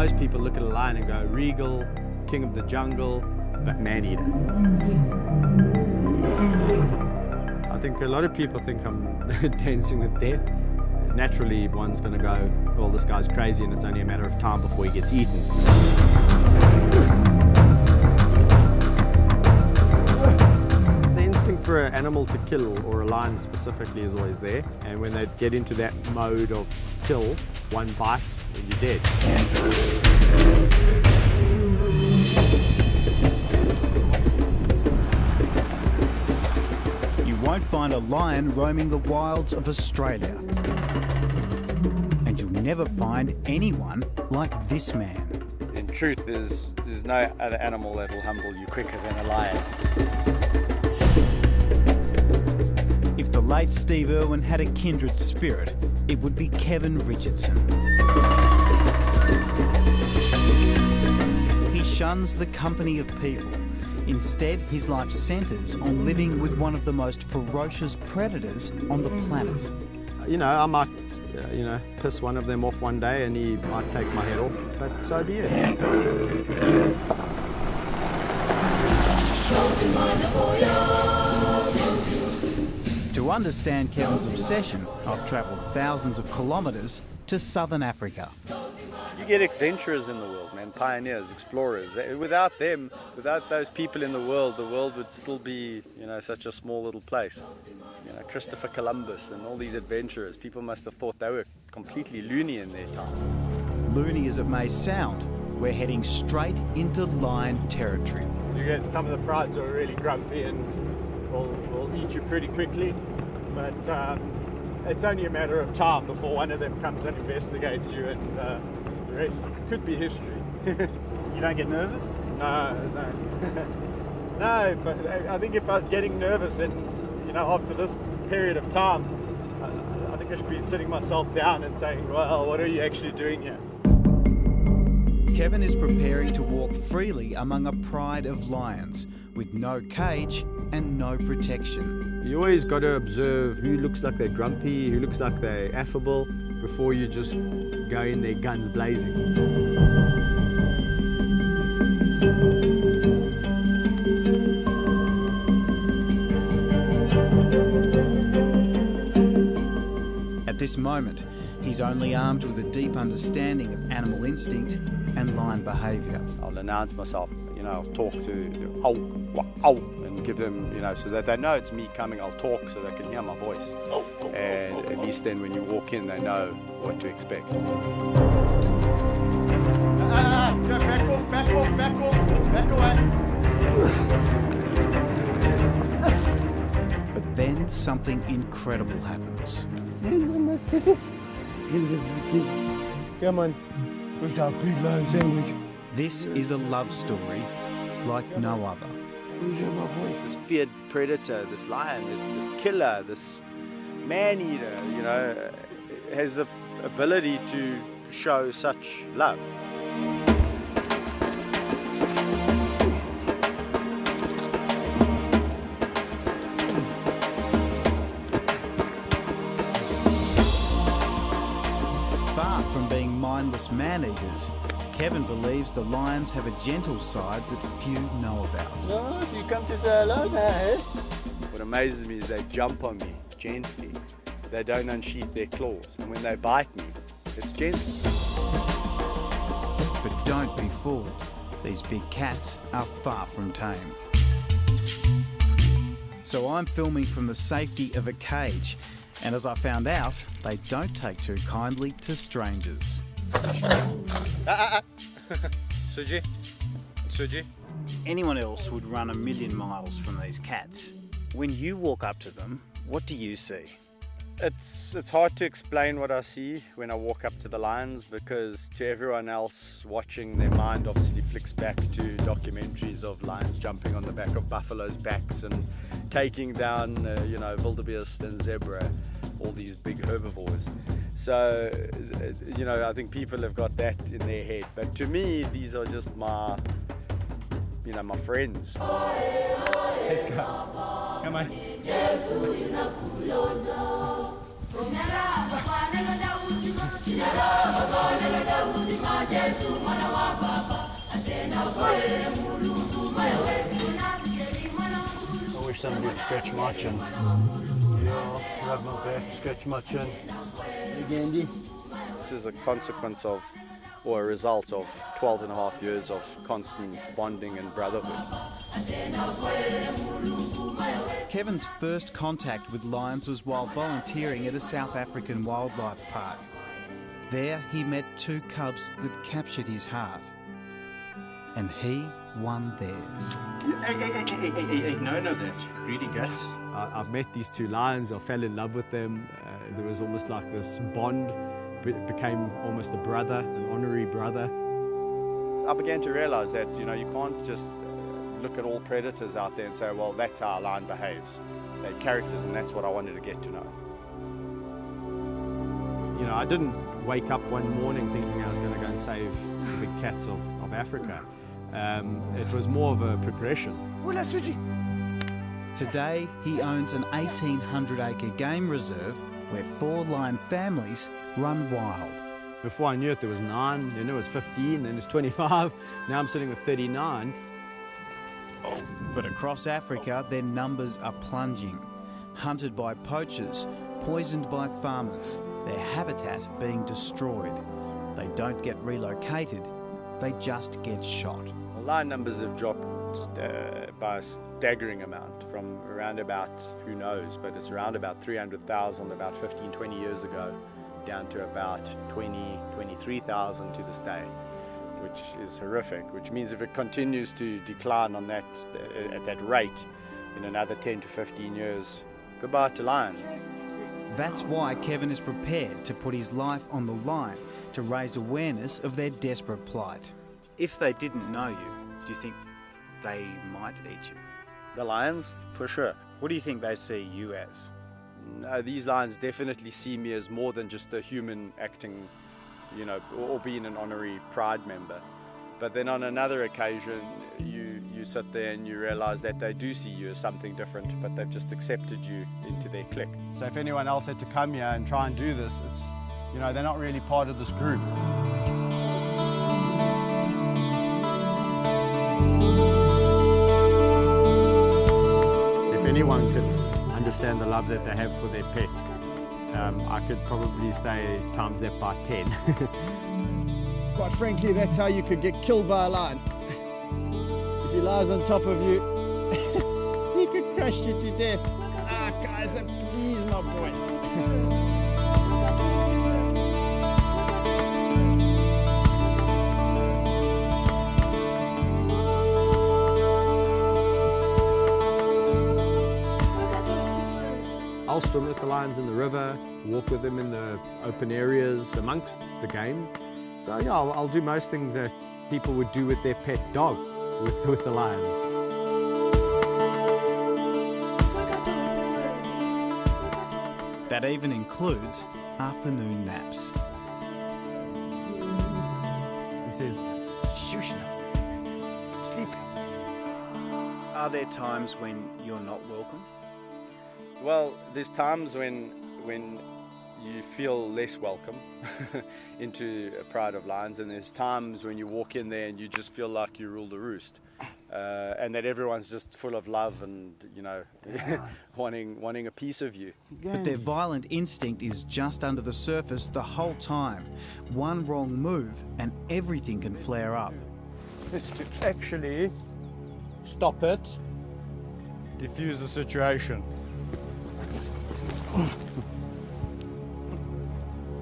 most people look at a lion and go, regal, king of the jungle, but man-eater. I think a lot of people think I'm dancing with death. Naturally, one's going to go, well, this guy's crazy and it's only a matter of time before he gets eaten. The instinct for an animal to kill, or a lion specifically, is always there. And when they get into that mode of kill, one bite and you're dead. You won't find a lion roaming the wilds of Australia. And you'll never find anyone like this man. In truth, there's no other animal that will humble you quicker than a lion. If the late Steve Irwin had a kindred spirit, it would be Kevin Richardson. He shuns the company of people. Instead, his life centres on living with one of the most ferocious predators on the planet. You know, I might, piss one of them off one day and he might take my head off, but so be it. To understand Kevin's obsession, I've travelled thousands of kilometres to southern Africa. You get adventurers in the world, man, pioneers, explorers. Without them, without those people in the world would still be, such a small little place. Christopher Columbus and all these adventurers, people must have thought they were completely loony in their time. Loony as it may sound, we're heading straight into lion territory. You get some of the prides are really grumpy and will eat you pretty quickly, but it's only a matter of time before one of them comes and investigates you, and the rest could be history. You don't get nervous? No. No, but I think if I was getting nervous, then, after this period of time, I think I should be sitting myself down and saying, well, what are you actually doing here? Kevin is preparing to walk freely among a pride of lions with no cage and no protection. You always got to observe who looks like they're grumpy, who looks like they're affable, before you just go in there guns blazing. At this moment, he's only armed with a deep understanding of animal instinct and lion behaviour. I'll announce myself, I'll talk to ow, and give them, so that they know it's me coming. I'll talk so they can hear my voice. And at least then when you walk in, they know what to expect. Back away. But then something incredible happens. Come on, push our pig lion sandwich. This is a love story like no other. This feared predator, this lion, this killer, this man-eater, has the ability to show such love. Far from being mindless man-eaters, Kevin believes the lions have a gentle side that few know about. No, so you come to say hello now, eh? What amazes me is they jump on me gently. They don't unsheath their claws. And when they bite me, it's gentle. But don't be fooled. These big cats are far from tame. So I'm filming from the safety of a cage. And as I found out, they don't take too kindly to strangers. Suji. Anyone else would run 1,000,000 miles from these cats. When you walk up to them, what do you see? It's hard to explain what I see when I walk up to the lions, because to everyone else watching, their mind obviously flicks back to documentaries of lions jumping on the back of buffaloes' backs and taking down, wildebeest and zebra, all these big herbivores. So, I think people have got that in their head. But to me, these are just my friends. Let's go. Come on. I wish somebody would scratch my chin. Yeah, rub my back, scratch my chin. Gandhi. This is a consequence of, or a result of, 12 and a half years of constant bonding and brotherhood. Kevin's first contact with lions was while volunteering at a South African wildlife park. There he met two cubs that captured his heart. And he won theirs. Hey, no, that. Greedy guts. I've met these two lions, I fell in love with them. There was almost like this bond, became almost a brother, an honorary brother. I began to realize that, you can't just look at all predators out there and say, well, that's how a lion behaves. They're characters, and that's what I wanted to get to know. I didn't wake up one morning thinking I was going to go and save the big cats of Africa. It was more of a progression. Today he owns an 1,800-acre game reserve where 4 lion families run wild. Before I knew it, there was 9, then there was 15, then there's 25. Now I'm sitting with 39. But across Africa, their numbers are plunging. Hunted by poachers, poisoned by farmers, their habitat being destroyed. They don't get relocated, they just get shot. Well, lion numbers have dropped by a staggering amount from around about, who knows, but it's around about 300,000 about 15, 20 years ago, down to about 20, 23,000 to this day, which is horrific, which means if it continues to decline on that, at that rate in another 10 to 15 years, goodbye to lions. That's why Kevin is prepared to put his life on the line to raise awareness of their desperate plight. If they didn't know you, do you think they might eat you? The lions, for sure. What do you think they see you as? No, these lions definitely see me as more than just a human acting, or being an honorary pride member. But then on another occasion, you sit there and you realize that they do see you as something different, but they've just accepted you into their clique. So if anyone else had to come here and try and do this, it's, they're not really part of this group. If anyone could understand the love that they have for their pet, I could probably say times that by 10. Quite frankly, that's how you could get killed by a lion. If he lies on top of you, he could crush you to death. Ah, Kaiser, please, my boy. I'll swim with the lions in the river, walk with them in the open areas amongst the game. So yeah, I'll do most things that people would do with their pet dog, with the lions. That even includes afternoon naps. He says, Shush now. I'm sleeping. Are there times when you're not welcome? Well, there's times when you feel less welcome into a pride of lions, and there's times when you walk in there and you just feel like you rule the roost, and that everyone's just full of love and wanting a piece of you. But their violent instinct is just under the surface the whole time. One wrong move and everything can flare up. it's to actually stop it, diffuse the situation.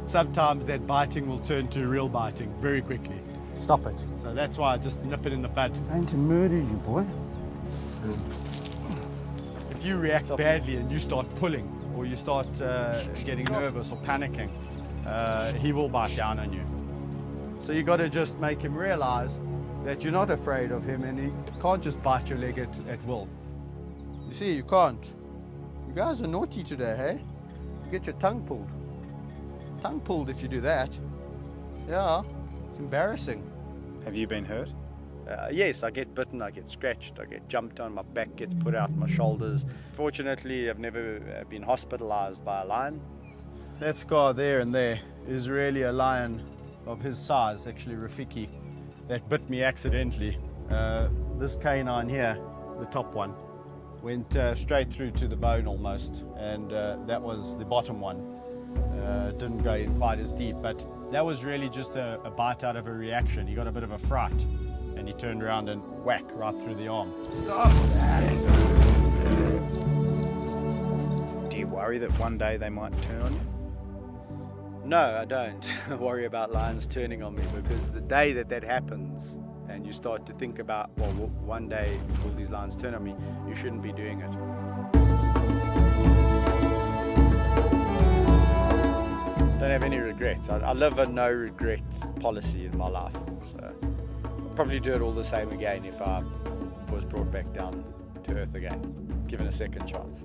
Sometimes that biting will turn to real biting very quickly. Stop it. So that's why I just nip it in the bud. I'm going to murder you, boy. If you react badly and you start pulling, or you start getting nervous or panicking, he will bite down on you. So you got to just make him realize that you're not afraid of him, and he can't just bite your leg at will. You see, you can't. You guys are naughty today, hey? You get your tongue pulled. Tongue pulled if you do that. Yeah, it's embarrassing. Have you been hurt? Yes, I get bitten, I get scratched, I get jumped on, my back gets put out, my shoulders. Fortunately, I've never been hospitalized by a lion. That scar there and there is really a lion of his size, actually Rafiki, that bit me accidentally. This canine here, the top one, went straight through to the bone almost, and that was the bottom one. Didn't go in quite as deep, but that was really just a bite out of a reaction. He got a bit of a fright and he turned around and whack right through the arm. Stop that! Do you worry that one day they might turn on you? No, I don't worry about lions turning on me, because the day that happens and you start to think about, well, one day will these lions turn on me, you shouldn't be doing it. Don't have any regrets. I live a no regrets policy in my life, so I'll probably do it all the same again if I was brought back down to earth again, given a second chance.